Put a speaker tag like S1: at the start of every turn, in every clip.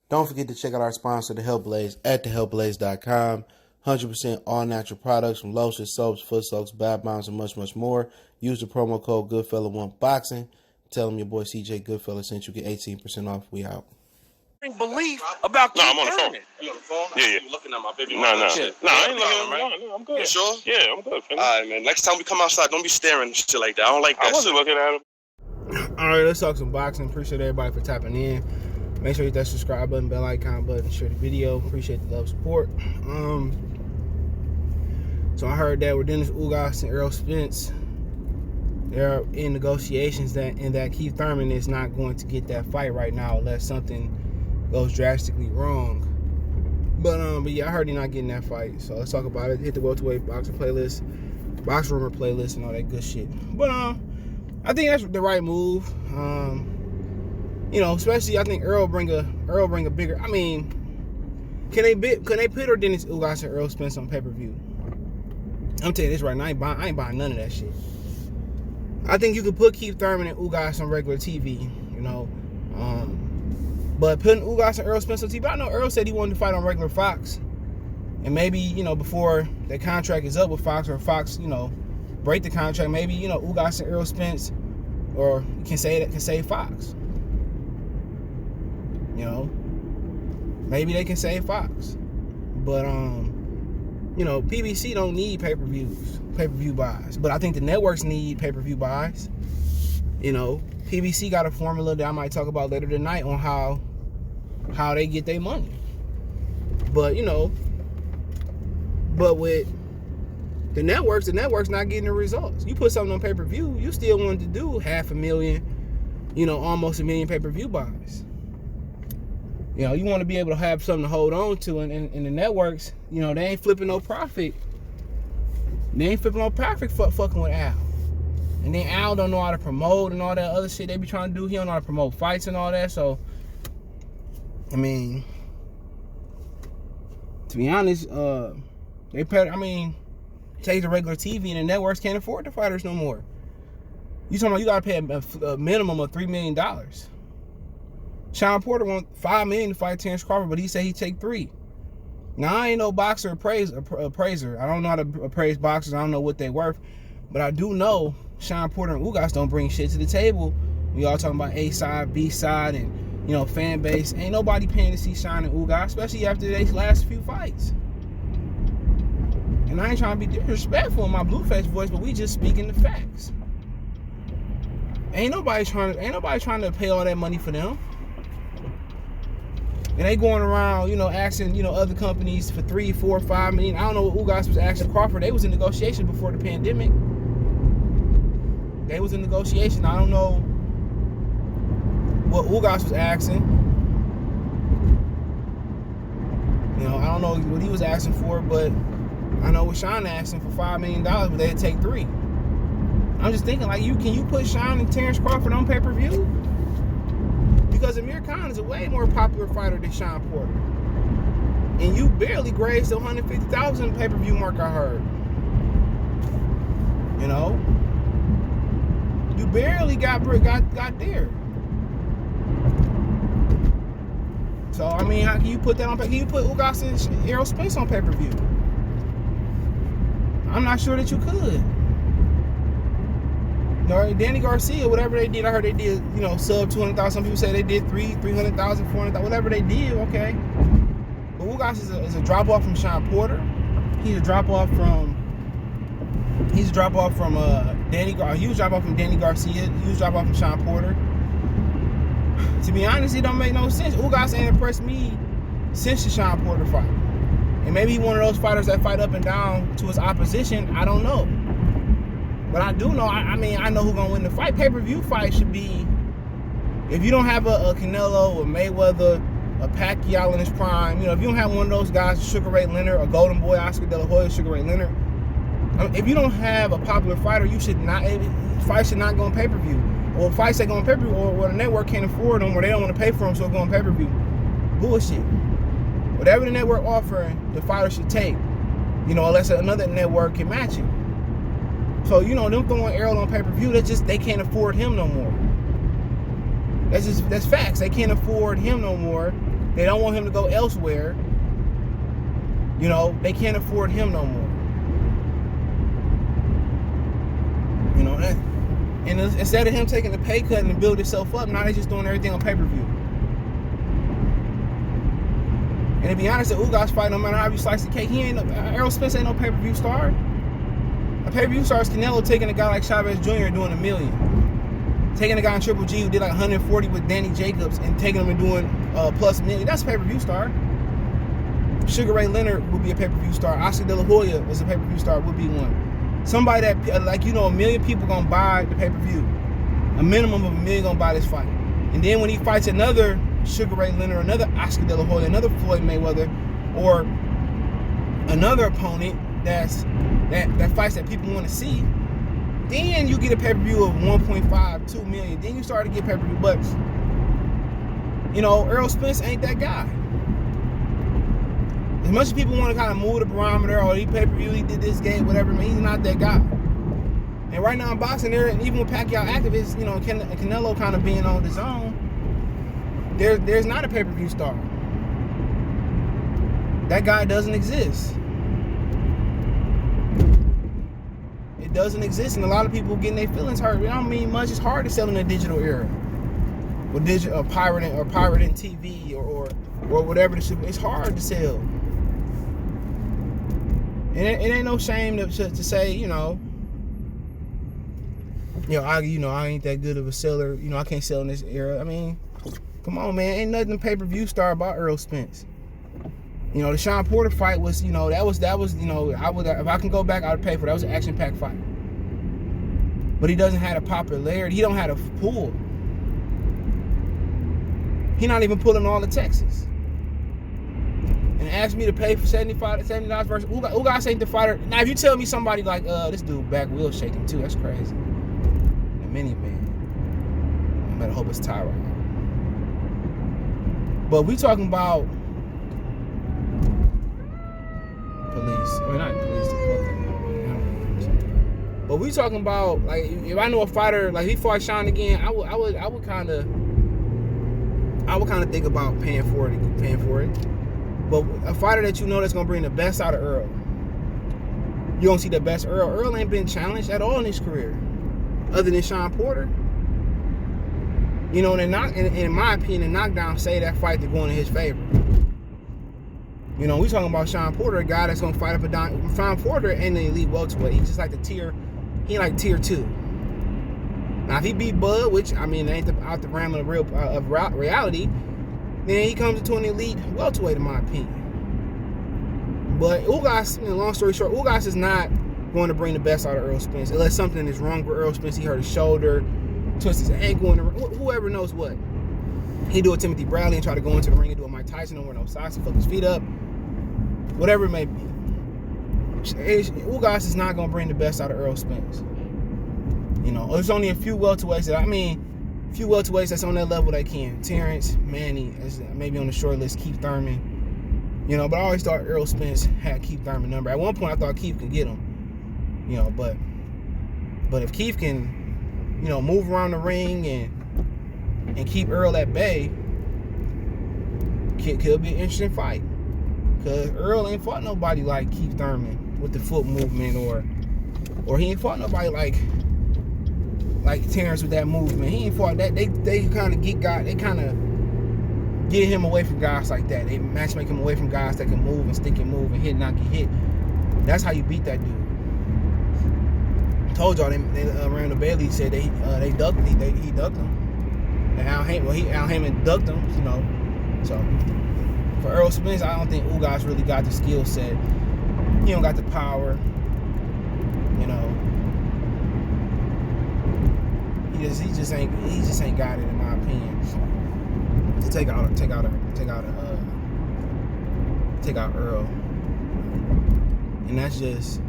S1: Don't forget to check out our sponsor, The Health Blaze, at thehealthblaze.com. 100% all natural products from lotions, soaps, foot soaks, bath bombs, and much, much more. Use the promo code Goodfella1Boxing. Tell them your boy CJ Goodfella sent you. Get 18% off. We out.
S2: Belief about
S3: I'm on the phone.
S2: You on the phone?
S3: Yeah.
S2: You looking at my baby?
S3: No, I ain't looking at him. No, I'm good.
S2: You sure?
S3: Yeah, I'm good.
S2: All right, man. Next time we come outside, don't be staring and shit like that. I don't like that.
S3: I wasn't looking at him.
S4: All right, let's talk some boxing. Appreciate everybody for tapping in. Make sure you hit that subscribe button, bell icon button, share the video. Appreciate the love, support. So I heard that Yordenis Ugas and Errol Spence, they're in negotiations that Keith Thurman is not going to get that fight right now unless something goes drastically wrong. But yeah, I heard he's not getting that fight. So let's talk about it. Hit the welterweight boxing playlist, box rumor playlist, and all that good shit. But I think that's the right move. Especially I think Errol bring a bigger. I mean, can they put Yordenis Ugas and Errol Spence on pay-per-view? I'm telling you this right now, I ain't buying none of that shit. I think you could put Keith Thurman and Ugas on regular TV, but putting Ugas and Errol Spence on TV, I know Errol said he wanted to fight on regular Fox, and maybe before the contract is up with Fox, or Fox break the contract, maybe Ugas and Errol Spence or can save Fox. Maybe they can save Fox, but PBC don't need pay-per-view buys, but I think the networks need pay-per-view buys. PBC got a formula that I might talk about later tonight on how they get their money, but with the networks not getting the results. You put something on pay-per-view, you still wanted to do 500,000, almost 1 million pay-per-view buys. You want to be able to have something to hold on to, and the networks, they ain't flipping no profit. They ain't flipping no profit fucking with Al. And then Al don't know how to promote and all that other shit they be trying to do. He don't know how to promote fights and all that. So, I mean, to be honest, take the regular TV, and the networks can't afford the fighters no more. You talking about you gotta pay a minimum of $3 million. Sean Porter want $5 million to fight Terrence Crawford, but he said he'd take $3 million. Now, I ain't no boxer appraiser. I don't know how to appraise boxers. I don't know what they worth. But I do know Sean Porter and Ugas don't bring shit to the table. We all talking about A side, B side, and fan base. Ain't nobody paying to see Sean and Ugas, especially after their last few fights. And I ain't trying to be disrespectful in my blueface voice, but we just speaking the facts. Ain't nobody trying to pay all that money for them. And they going around, asking, other companies for $3, $4, $5 million. I don't know what Ugas was asking Crawford. They was in negotiation before the pandemic. They was in negotiation. I don't know what Ugas was asking. I don't know what he was asking for, but I know what Sean asking for $5 million, but they'd take $3 million. I'm just thinking, can you put Sean and Terrence Crawford on pay-per-view? Because Amir Khan is a way more popular fighter than Sean Porter. And you barely grazed the 150,000 pay-per-view mark, I heard. You barely got there. So, how can you put that on pay-per-view? Can you put Ugas and Errol Spence on pay-per-view? I'm not sure that you could. Danny Garcia, whatever they did, I heard they did, sub 200,000. Some people say they did 300,000, 400,000, whatever they did, okay. But Ugas is a drop off from Sean Porter. He's a drop off from Danny Garcia. A huge drop off from Danny Garcia. A huge drop off from Sean Porter. To be honest, it don't make no sense. Ugas ain't impressed me since the Sean Porter fight. And maybe he's one of those fighters that fight up and down to his opposition. I don't know. But I do know, I know who's going to win the fight. Pay-per-view fight should be, if you don't have a Canelo, a Mayweather, a Pacquiao in his prime, if you don't have one of those guys, Sugar Ray Leonard, or Golden Boy, Oscar De La Hoya, Sugar Ray Leonard, if you don't have a popular fighter, fights should not go on pay-per-view. Or fights that go on pay-per-view, or the network can't afford them, or they don't want to pay for them, so it's going on pay-per-view. Bullshit. Whatever the network offering, the fighter should take, unless another network can match it. So, them throwing Errol on pay-per-view, they can't afford him no more. That's facts. They can't afford him no more. They don't want him to go elsewhere. You know, they can't afford him no more. You know, and instead of him taking the pay cut and build himself up, now they're just doing everything on pay-per-view. And to be honest, the Ugas fight, no matter how you slice the cake, Errol Spence ain't no pay-per-view star. A pay-per-view star is Canelo taking a guy like Chavez Jr. and doing $1 million. Taking a guy in Triple G who did like 140 with Danny Jacobs and taking him and doing plus $1 million. That's a pay-per-view star. Sugar Ray Leonard would be a pay-per-view star. Oscar De La Hoya is a pay-per-view star, would be one. Somebody that, like, you know, 1 million people gonna buy the pay-per-view. A minimum of 1 million gonna buy this fight. And then when he fights another Sugar Ray Leonard, another Oscar De La Hoya, another Floyd Mayweather, or another opponent that fights that people want to see, then you get a pay-per-view of 1.5, 2 million. Then you start to get pay-per-view. But, you know, Errol Spence ain't that guy. As much as people want to kind of move the barometer, or he pay-per-view, he did this game, whatever, man, he's not that guy. And right now in boxing, there, and even with Pacquiao activists, you know, Canelo kind of being on his own, there's not a pay-per-view star. That guy doesn't exist. It doesn't exist, and a lot of people getting their feelings hurt. It don't mean much. It's hard to sell in a digital era, with digital pirating TV or whatever. It's hard to sell. And it ain't no shame to say, I ain't that good of a seller. You know, I can't sell in this era. I mean, come on, man. Ain't nothing pay-per-view star about Errol Spence. You know, the Sean Porter fight was, that was, I would, if I can go back, I would pay for it. That was an action-packed fight. But he doesn't have a popularity. He don't have a pull. He not even pulling all of Texas. And asked me to pay for $70 versus Ugas ain't the fighter. Now, if you tell me somebody like, this dude back wheel shaking too, that's crazy. In a minivan. I better hope it's tight right now. But we talking about police. Well, not police, but we talking about, like, if I know a fighter, like, he fought Sean again, I would kind of think about paying for it. But a fighter that you know that's gonna bring the best out of Errol, you don't see the best Errol. Errol ain't been challenged at all in his career, other than Sean Porter. You know, and in my opinion, the knockdown say that fight to go in his favor. You know, we talking about Sean Porter, a guy that's gonna fight up a Sean Porter and the elite welterweight. He's just like tier 2. Now, if he beat Bud, which I mean ain't out the realm of reality, then he comes into an elite welterweight, in my opinion. But Ugas, long story short, Ugas is not going to bring the best out of Errol Spence unless something is wrong with Errol Spence. He hurt his shoulder, twisted his ankle, whoever knows what. He do a Timothy Bradley and try to go into the ring and do a Mike Tyson, don't wear no socks and fuck his feet up. Whatever it may be. Ugas is not going to bring the best out of Errol Spence. You know, there's only a few welterweights that's on that level that can. Terrence, Manny, is maybe on the short list, Keith Thurman. You know, but I always thought Errol Spence had Keith Thurman number. At one point, I thought Keith could get him. You know, but if Keith can, move around the ring and keep Errol at bay, could be an interesting fight. Because Errol ain't fought nobody like Keith Thurman with the foot movement, or he ain't fought nobody like Terrence with that movement. He ain't fought that. They kind of get him away from guys like that. They matchmake him away from guys that can move and stick and move and hit and not get hit. That's how you beat that dude. I told y'all, Randall Bailey said he ducked him. And Al Heyman ducked him, So for Errol Spence, I don't think Ugas really got the skill set. He don't got the power. He just ain't got it, in my opinion. To take out Errol. And that's just,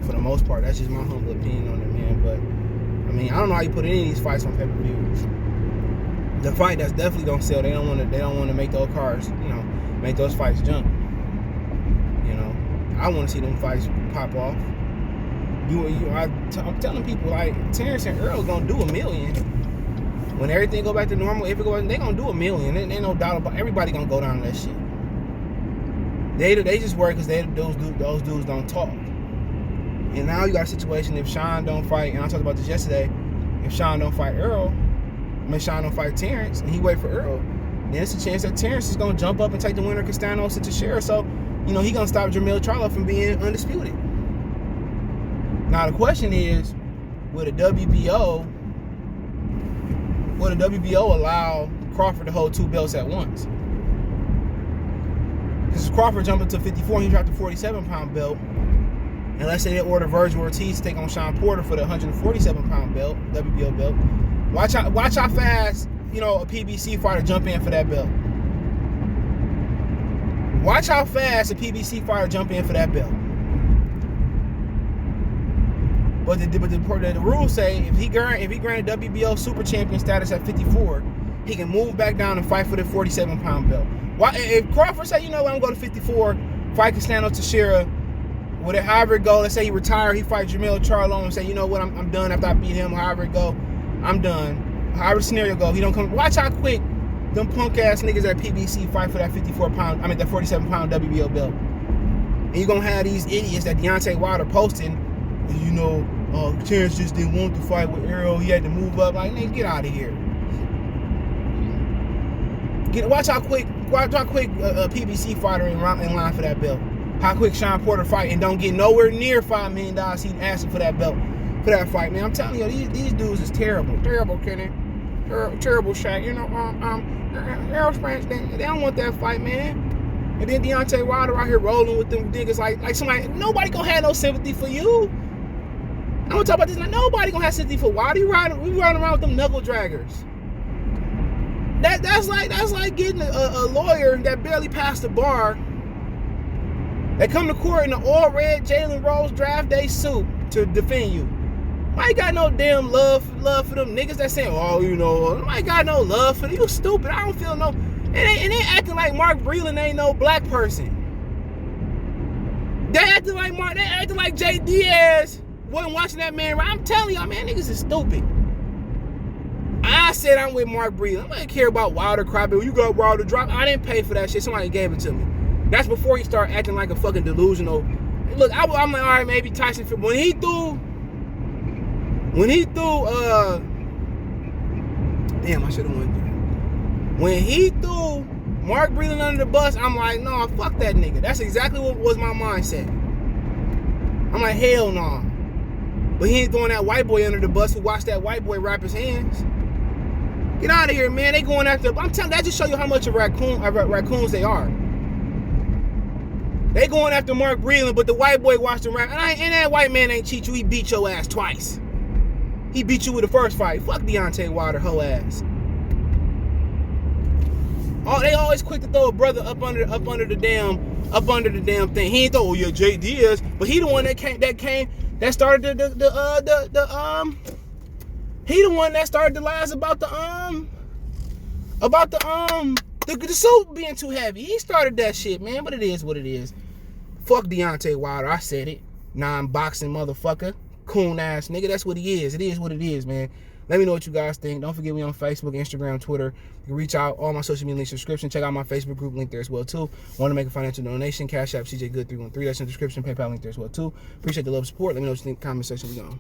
S4: for the most part, that's just my humble opinion on it, man. But I mean, I don't know how you put any of these fights on pay-per-views. The fight that's definitely don't sell. They don't want to make those cards, make those fights jump. I want to see them fights pop off. I'm telling people, like, Terrence and Earl gonna do $1 million. When everything go back to normal, if it go, they gonna do $1 million. There ain't no doubt about. Everybody gonna go down to that shit. They just worry because those dudes don't talk. And now you got a situation if Sean don't fight, and I talked about this yesterday. If Sean don't fight Sean don't fight Terrence, and he wait for Errol, then it's a chance that Terrence is gonna jump up and take the winner Castanos to Teixeira. So, he gonna stop Jermell Charlo from being undisputed. Now the question is, would a WBO allow Crawford to hold 2 belts at once? Because Crawford jumped up to 54, he dropped the 47-pound belt. And let's say they order Virgil Ortiz to take on Sean Porter for the 147-pound belt, WBO belt. Watch how fast, a PBC fighter jump in for that belt. Watch how fast a PBC fighter jump in for that belt. But the rules say if he granted WBO super champion status at 54, he can move back down and fight for the 47-pound belt. Why? If Crawford say, I'm going to go to 54, fight Castanos Teixeira, however it go, let's say he retire, he fight Jermell Charlo and say, I'm done after I beat him, however it go, I'm done. However the scenario go, he don't come. Watch how quick them punk ass niggas at PBC fight for that 47-pound WBO belt. And you're going to have these idiots that Deontay Wilder posting, Terrence just didn't want to fight with Errol, he had to move up. Like, nigga, get out of here. Watch how quick a PBC fighter in line for that belt. How quick Sean Porter fight and don't get nowhere near $5 million he asking for that belt, for that fight, man. I'm telling you, these dudes is terrible. Terrible, Kenny. Terrible, Shaq. Errol Spence, they don't want that fight, man. And then Deontay Wilder out here rolling with them niggas like somebody, nobody gonna have no sympathy for you. I'm gonna talk about this, nobody gonna have sympathy for Wilder. We riding around with them knuckle draggers. That's like getting a lawyer that barely passed the bar. They come to court in an all red Jalen Rose draft day suit to defend you. I ain't got no damn love for them niggas that saying, I ain't got no love for them. You stupid. I don't feel no. And they acting like Mark Breland ain't no black person. They acting like Jay Diaz wasn't watching that man. I'm telling y'all, man, niggas is stupid. I said I'm with Mark Breland. I don't care about Wilder crybaby. You got Wilder drop. I didn't pay for that shit. Somebody gave it to me. That's before he started acting like a fucking delusional. Look, I'm like, all right, maybe Tyson. When he threw, damn, I should have went there. When he threw Mark Breland under the bus, I'm like, no, fuck that nigga. That's exactly what was my mindset. I'm like, hell no. But he ain't throwing that white boy under the bus who watched that white boy wrap his hands. Get out of here, man. They going after. I'm telling you, that just show you how much of raccoons they are. They going after Mark Breland, but the white boy watched him rap. And that white man ain't cheat you. He beat your ass twice. He beat you with the first fight. Fuck Deontay Wilder, hoe ass. Oh, they always quick to throw a brother up under the damn thing. He ain't throw, Jay Diaz, but he the one that started he the one that started the lies about the suit being too heavy. He started that shit, man. But it is what it is. Fuck Deontay Wilder. I said it. Non-boxing motherfucker. Coon ass nigga. That's what he is. It is what it is, man. Let me know what you guys think. Don't forget me on Facebook, Instagram, Twitter. You can reach out. All my social media links in the description. Check out my Facebook group link there as well, too. Want to make a financial donation? Cash App CJ Good 313. That's in the description. PayPal link there as well, too. Appreciate the love and support. Let me know what you think in the comment section. We go.